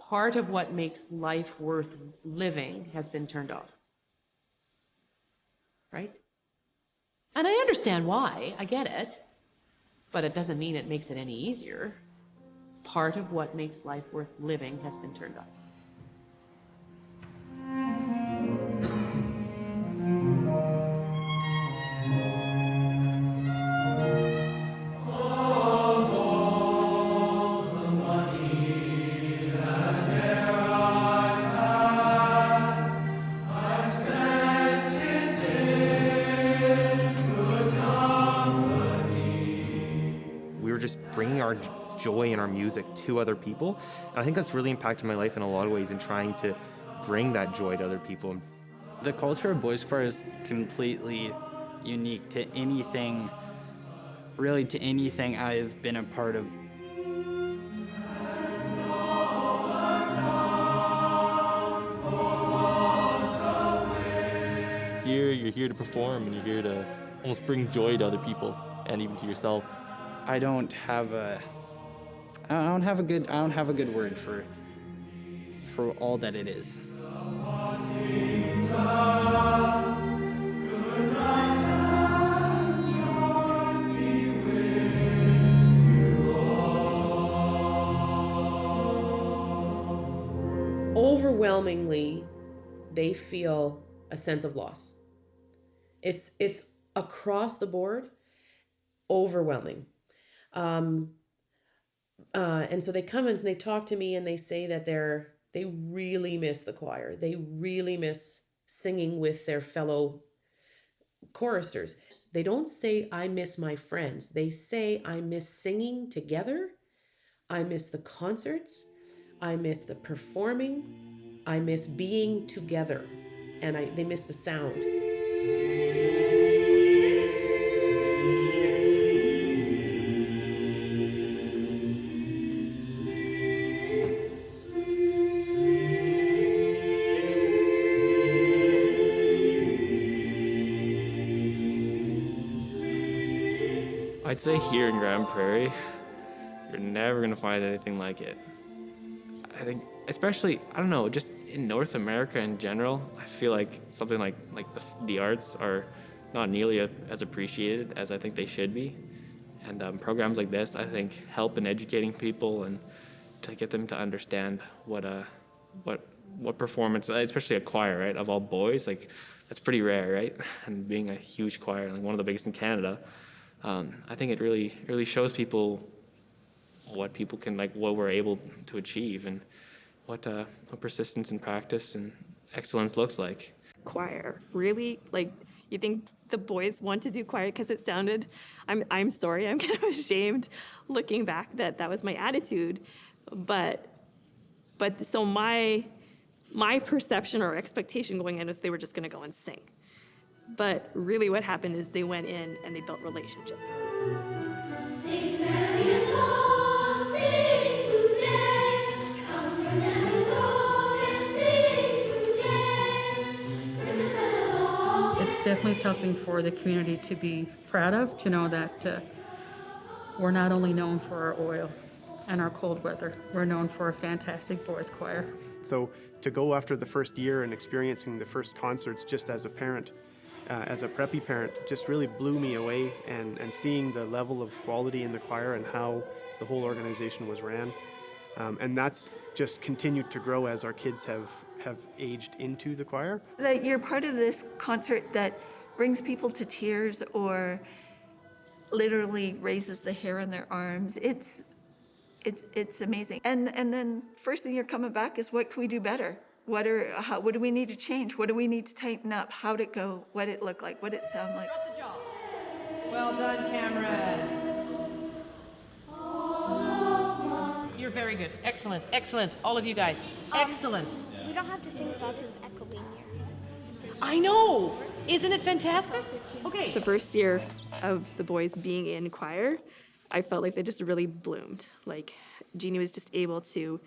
part of what makes life worth living has been turned off. Right? And I understand why, I get it, but it doesn't mean it makes it any easier. Part of what makes life worth living has been turned off. Bringing our joy and our music to other people. And I think that's really impacted my life in a lot of ways in trying to bring that joy to other people. The culture of boys choir is completely unique to anything, really to anything I've been a part of. You're here to perform, and you're here to almost bring joy to other people and even to yourself. I don't have a good word for all that it is. Overwhelmingly, they feel a sense of loss. It's across the board, overwhelming. And so they come and they talk to me and they say that they really miss the choir. They really miss singing with their fellow choristers. They don't say, I miss my friends. They say, I miss singing together. I miss the concerts. I miss the performing. I miss being together. And they miss the sound. I'd say here in Grande Prairie, you're never going to find anything like it. I think, especially, I don't know, just in North America in general, I feel like something like the arts are not nearly as appreciated as I think they should be. And programs like this, I think, help in educating people and to get them to understand what performance, especially a choir, right, of all boys, like that's pretty rare, right? And being a huge choir, like one of the biggest in Canada, I think it really shows people what people can, like, what we're able to achieve and what persistence and practice and excellence looks like. Choir, really, like, you think the boys want to do choir because it sounded, I'm sorry, I'm kind of ashamed looking back that was my attitude, but so my perception or expectation going in was they were just going to go and sing. But really what happened is they went in and they built relationships. Sing merrily a song, sing today. Come together along and sing today. Sing together along. It's definitely something for the community to be proud of, to know that we're not only known for our oil and our cold weather, we're known for a fantastic boys choir. So to go after the first year and experiencing the first concerts just as a parent, as a preppy parent, just really blew me away, and seeing the level of quality in the choir and how the whole organization was ran. And that's just continued to grow as our kids have aged into the choir. That you're part of this concert that brings people to tears or literally raises the hair on their arms. It's amazing. And then first thing you're coming back is, what can we do better? What do we need to change? What do we need to tighten up? How'd it go? What'd it look like? What'd it sound like? Drop the jaw. Well done, Cameron. You're very good. Excellent. Excellent. All of you guys. Excellent. We don't have to sing this out because it's echoing here. I know. Isn't it fantastic? Okay. The first year of the boys being in choir, I felt like they just really bloomed. Like, Jeannie was just able to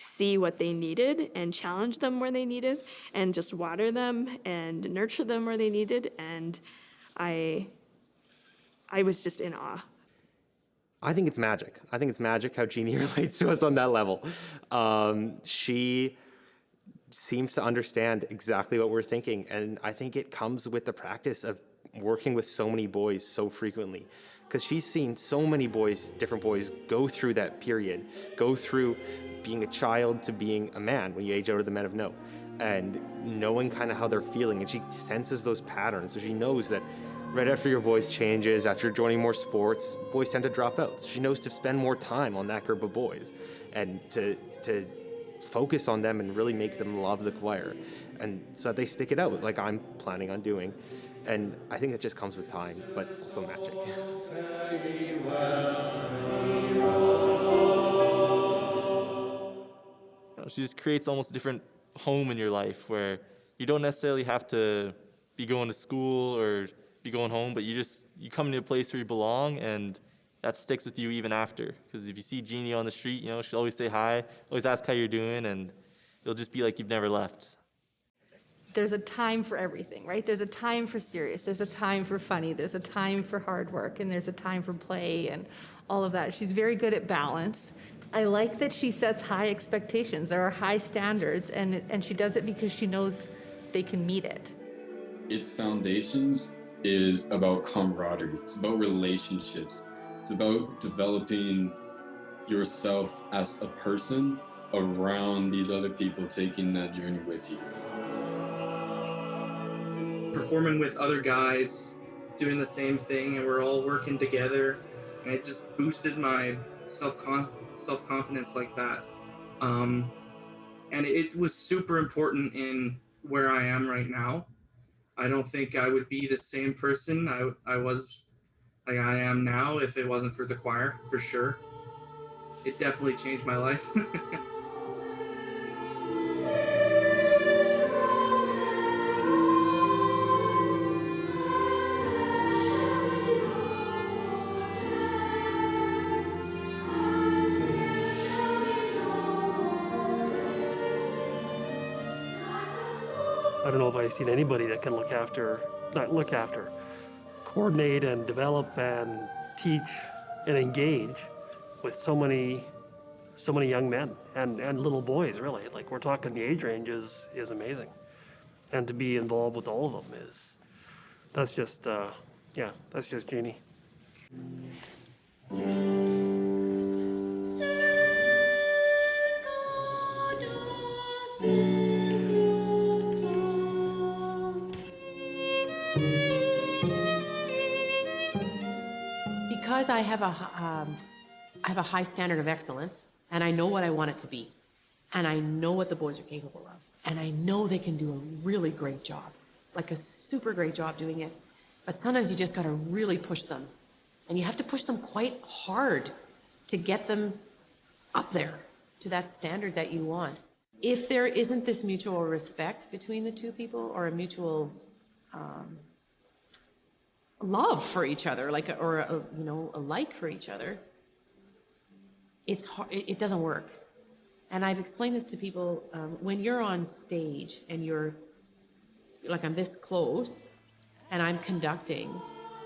see what they needed and challenge them where they needed and just water them and nurture them where they needed. And I was just in awe. I think it's magic. I think it's magic how Jeannie relates to us on that level. She seems to understand exactly what we're thinking, and I think it comes with the practice of working with so many boys so frequently, because she's seen so many boys, different boys, go through that period, go through being a child to being a man when you age out of the men of note, and knowing kind of how they're feeling, and she senses those patterns, so she knows that right after your voice changes, after joining more sports, boys tend to drop out. So she knows to spend more time on that group of boys and to focus on them and really make them love the choir, and so that they stick it out like I'm planning on doing. And I think that just comes with time, but also magic. She just creates almost a different home in your life where you don't necessarily have to be going to school or be going home, but you come into a place where you belong, and that sticks with you even after. Because if you see Jeannie on the street, she'll always say hi, always ask how you're doing, and it'll just be like you've never left. There's a time for everything, right? There's a time for serious, there's a time for funny, there's a time for hard work, and there's a time for play and all of that. She's very good at balance. I like that she sets high expectations. There are high standards, and she does it because she knows they can meet it. Its foundations is about camaraderie. It's about relationships. It's about developing yourself as a person around these other people taking that journey with you. Performing with other guys doing the same thing, and we're all working together, and it just boosted my self-confidence like that, and it was super important in where I am right now. I don't think I would be the same person I was like I am now if it wasn't for the choir, for sure. It definitely changed my life. I don't know if I've seen anybody that can coordinate and develop and teach and engage with so many young men and little boys, really. Like, we're talking, the age range is amazing. And to be involved with all of them that's just Jeannie. Because I have a high standard of excellence, and I know what I want it to be, and I know what the boys are capable of, and I know they can do a really great job, like a super great job doing it. But sometimes you just got to really push them, and you have to push them quite hard to get them up there to that standard that you want. If there isn't this mutual respect between the two people, or a mutual love for each other, or a like for each other, it's hard, it doesn't work. And I've explained this to people, when you're on stage and you're like, I'm this close and I'm conducting,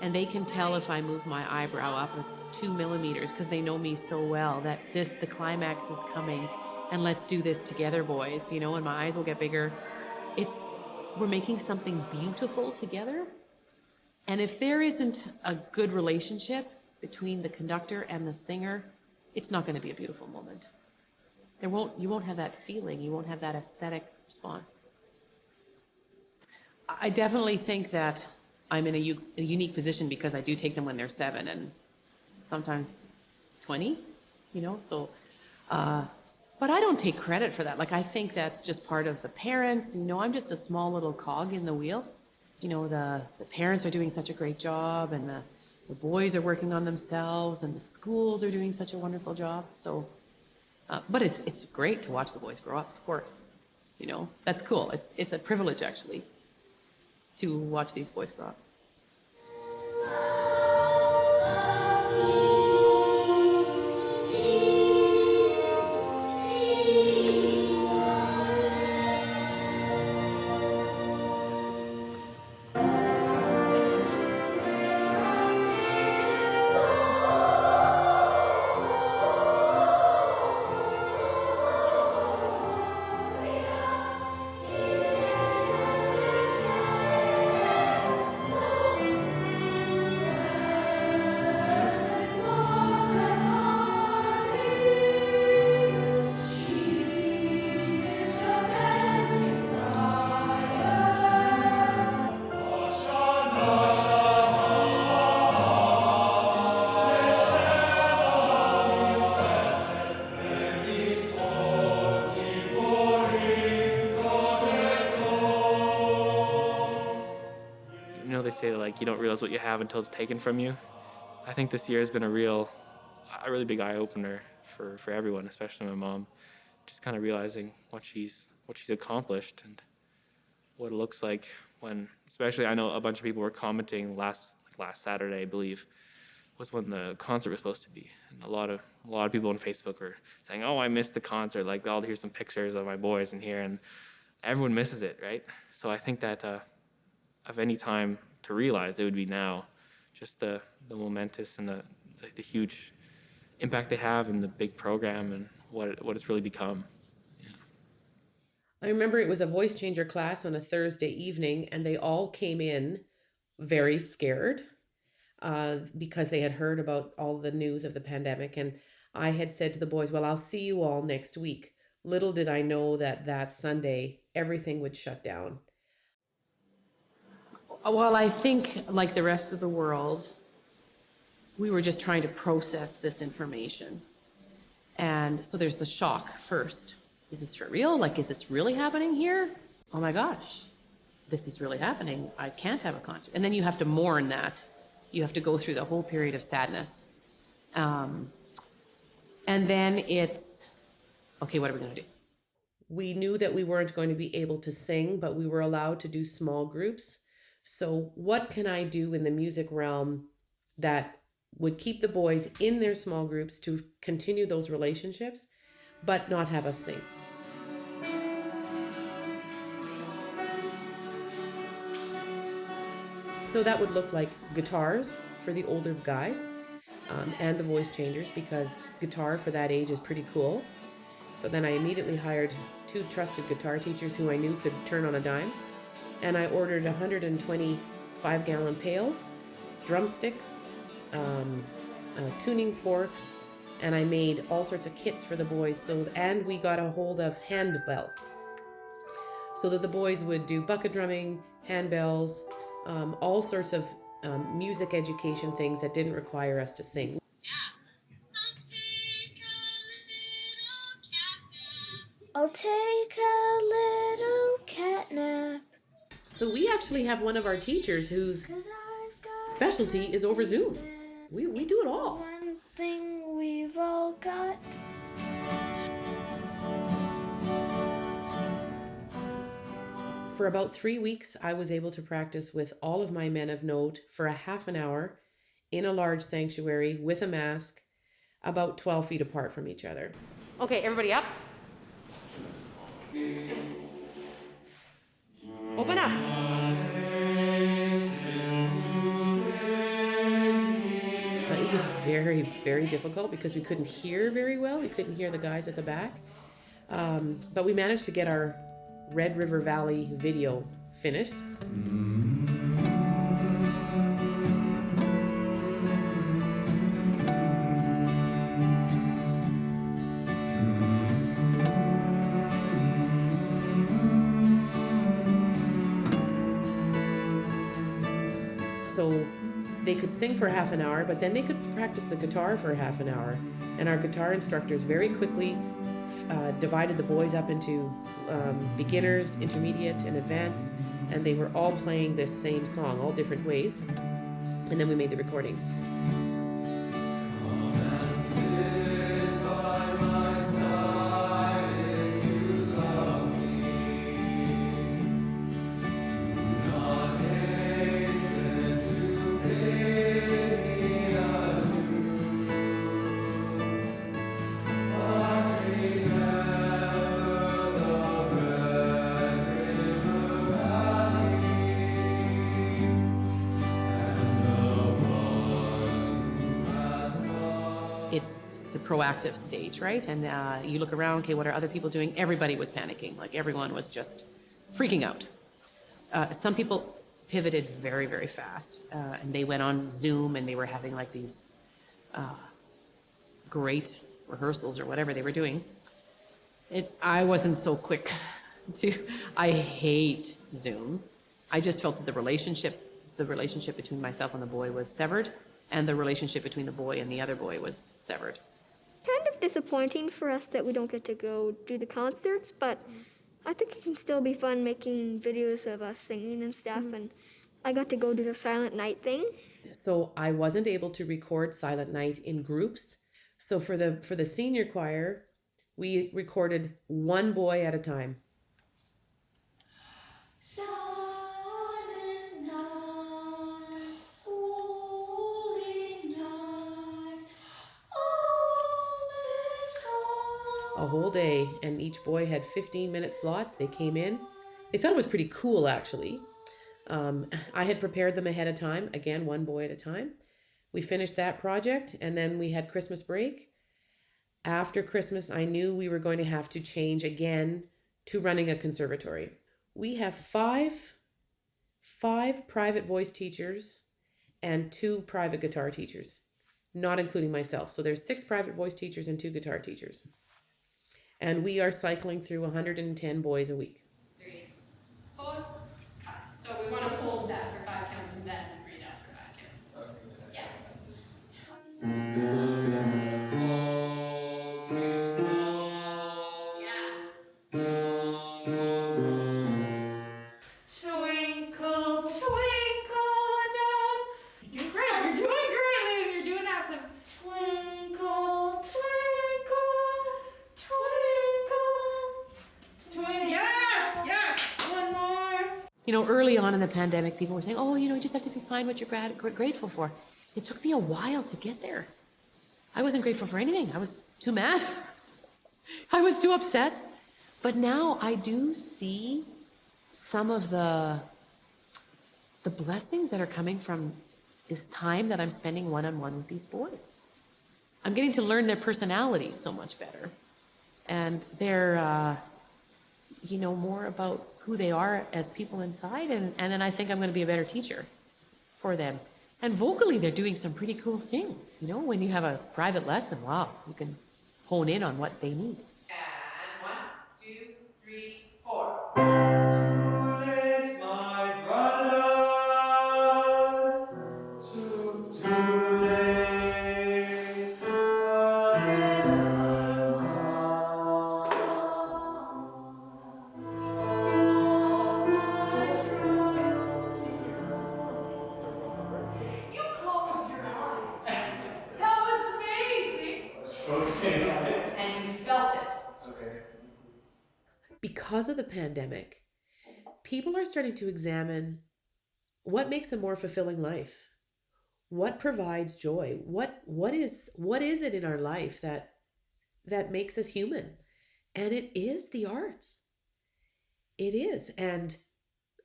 and they can tell if I move my eyebrow up 2 millimeters because they know me so well that the climax is coming, and let's do this together, boys, and my eyes will get bigger. We're making something beautiful together. And if there isn't a good relationship between the conductor and the singer, it's not going to be a beautiful moment. You won't have that feeling. You won't have that aesthetic response. I definitely think that I'm in a unique position because I do take them when they're 7 and sometimes 20, so, but I don't take credit for that. Like, I think that's just part of the parents. I'm just a small little cog in the wheel. The parents are doing such a great job, and the boys are working on themselves, and the schools are doing such a wonderful job. So, but it's great to watch the boys grow up, of course. That's cool. It's a privilege, actually, to watch these boys grow up. say that like you don't realize what you have until it's taken from you. I think this year has been a really big eye opener for everyone, especially my mom. Just kind of realizing what she's accomplished and what it looks like when, especially I know a bunch of people were commenting last Saturday, I believe, was when the concert was supposed to be, and a lot of people on Facebook were saying, "Oh, I missed the concert. Like, oh, here's some pictures of my boys in here," and everyone misses it, right? So I think that of any time to realize, it would be now, just the momentous and the huge impact they have in the big program and what it's really become. I remember it was a voice changer class on a Thursday evening, and they all came in very scared because they had heard about all the news of the pandemic. And I had said to the boys, well, I'll see you all next week. Little did I know that that Sunday, everything would shut down. Well, I think, like the rest of the world, we were just trying to process this information. And so there's the shock first. Is this for real? Like, is this really happening here? Oh my gosh, this is really happening. I can't have a concert. And then you have to mourn that. You have to go through the whole period of sadness. And then it's, okay, what are we going to do? We knew that we weren't going to be able to sing, but we were allowed to do small groups. So what can I do in the music realm that would keep the boys in their small groups to continue those relationships, but not have us sing? So that would look like guitars for the older guys and the voice changers, because guitar for that age is pretty cool. So then I immediately hired 2 trusted guitar teachers who I knew could turn on a dime. And I ordered 120 5-gallon pails, drumsticks, tuning forks, and I made all sorts of kits for the boys. And we got a hold of handbells, so that the boys would do bucket drumming, handbells, all sorts of music education things that didn't require us to sing. I'll take a little catnap. So we actually have one of our teachers whose specialty is over Zoom. We do it all. One thing we've all got. For about 3 weeks, I was able to practice with all of my men of note for a half an hour in a large sanctuary with a mask, about 12 feet apart from each other. Okay, everybody up. Open up. It was very, very difficult because we couldn't hear very well. We couldn't hear the guys at the back. But we managed to get our Red River Valley video finished. So they could sing for half an hour, but then they could practice the guitar for half an hour. And our guitar instructors very quickly divided the boys up into beginners, intermediate, and advanced, and they were all playing this same song, all different ways. And then we made the recording. It's the proactive stage, right? And you look around, okay, what are other people doing? Everybody was panicking. Like, everyone was just freaking out. Some people pivoted very, very fast, and they went on Zoom, and they were having like these great rehearsals or whatever they were doing. I wasn't so quick I hate Zoom. I just felt that the relationship between myself and the boy was severed, and the relationship between the boy and the other boy was severed. Kind of disappointing for us that we don't get to go do the concerts, but I think it can still be fun making videos of us singing and stuff, and I got to go to the Silent Night thing. So I wasn't able to record Silent Night in groups. So for the senior choir, we recorded one boy at a time. A whole day, and each boy had 15-minute slots. They came in. They thought it was pretty cool, actually. I had prepared them ahead of time, again, one boy at a time. We finished that project, and then we had Christmas break. After Christmas, I knew we were going to have to change again to running a conservatory. We have five private voice teachers and 2 private guitar teachers, not including myself. So there's 6 private voice teachers and 2 guitar teachers. And we are cycling through 110 boys a week. 3, 4, 5. So we want to hold that for 5 counts and then breathe out for 5 counts. Yeah. Twinkle, twinkle, down. You're doing great. You're doing great, Liam. You're doing awesome. Twinkle, twinkle, twinkle. Yes, yes. One more. You know, early on in the pandemic, people were saying, oh, you know, you just have to find what you're grateful for. It took me a while to get there. I wasn't grateful for anything. I was too mad. I was too upset. But now I do see some of the blessings that are coming from this time that I'm spending one-on-one with these boys. I'm getting to learn their personalities so much better. And they're, you know, more about who they are as people inside. And then I think I'm going to be a better teacher for them. And vocally, they're doing some pretty cool things. You know, when you have a private lesson, wow, you can hone in on what they need. And 1, 2, 3, 4. Because of the pandemic, people are starting to examine what makes a more fulfilling life. What provides joy? What is it in our life that makes us human? And it is the arts. It is. And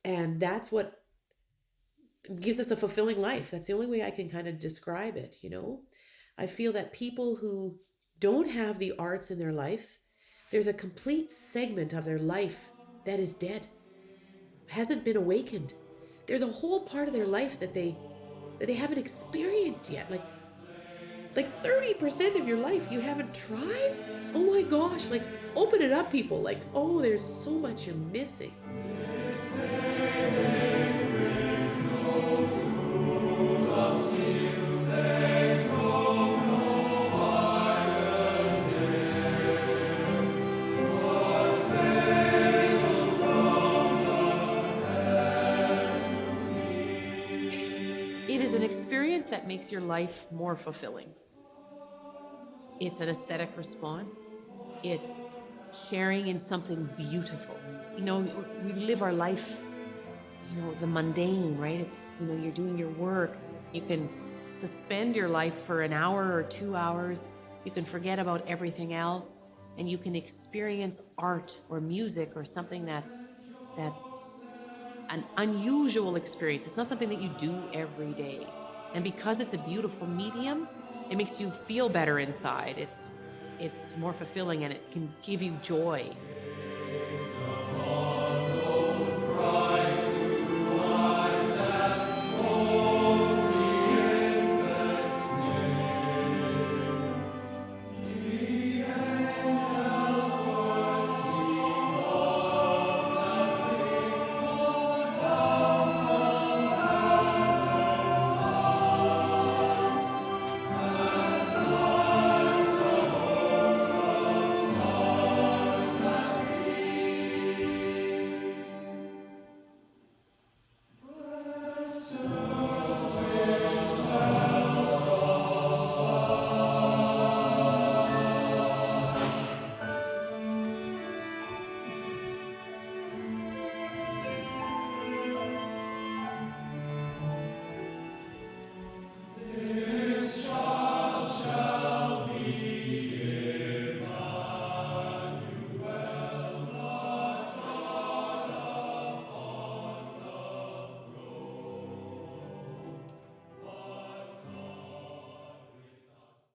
that's what gives us a fulfilling life. That's the only way I can kind of describe it, you know? I feel that people who don't have the arts in their life, there's a complete segment of their life that is dead, hasn't been awakened. There's a whole part of their life that they haven't experienced yet. Like 30% of your life you haven't tried? Oh my gosh, like open it up, people. Like, oh, there's so much you're missing. That makes your life more fulfilling. It's an aesthetic response. It's sharing in something beautiful. You know, we live our life, you know, the mundane, right? It's, you know, you're doing your work. You can suspend your life for an hour or 2 hours. You can forget about everything else, and you can experience art or music or something that's an unusual experience. It's not something that you do every day. And because it's a beautiful medium, it makes you feel better inside. It's more fulfilling and it can give you joy.